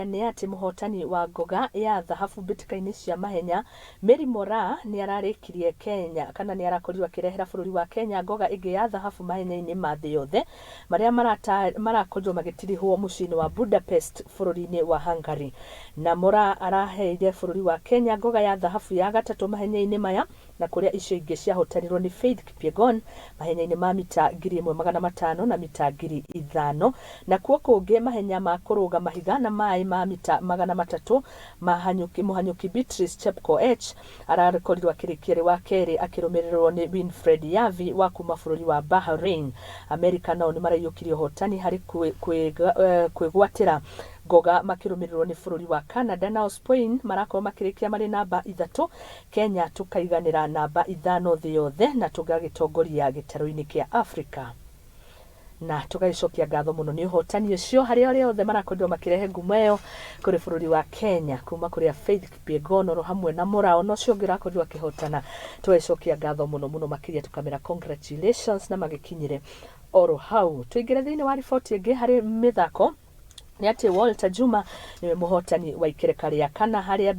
Nĩ ati muhotani wa ngoga ya thahabu mbĩtĩka-inĩ cia mahenya Mary Moraa nĩ ararĩkirie Kenya kana nĩ arakorirwo akĩrehera bũrũri wa Kenya ngoga ĩngĩ ya thahabu mahenya-inĩ ma thĩ yothe marĩa marakorirwo magĩtirihwo mũciĩ-inĩ wa Budapest bũrũri-inĩ wa Hungary. Na Moraa araheire bũrũri wa Kenya ngoga ya thahabu ya gatatũ mahenya-inĩ maya, na kũrĩa icio ingĩ ciahotanirwo nĩ Faith Kipyegon mahenya-inĩ ma mita 1500 na mita 5000. Na kuo kũngĩ mahenya ma kũrũga mahiga na maĩ ma mita 300 mũhanyũki Beatrice Chepkoech arakorirwo akĩrĩkia wa kerĩ akĩrũmĩrĩrwo nĩ Winfred Yavi wa kuma bũrũri wa Bahrain. America nao nĩ maraiyũkirie ũhotani harĩ kwĩgwatĩra ngoga makĩrũmĩrĩrwo nĩ bũrũri wa Canada, nao Spain marakorwo makĩrĩkia marĩ namba 3, Kenya tũkaiganĩra namba 5 thĩ yothe na tũgagĩtongoria gĩtarũ-inĩ kĩa Africa. Na tũgagĩcokia ngatho mũno nĩ ũhotani ũcio harĩ arĩa othe marakorirwo makĩrehe ngumo ĩyo kũrĩ bũrũri wa Kenya, kuma kũrĩa Faith Kipyegon oro hamwe na Moraa na ũcio ũngĩ ũrakorirwo akĩhotana. Tũgagĩcokia ngatho mũno mũno makĩria tũkamera congratulations na magĩkinyĩre oro hau. Tũingĩre thĩinĩ wa riboti ĩngĩ harĩ mĩthako nĩ atĩ Walter Juma nĩwe mũhotani wa ikereka rĩa kana harĩa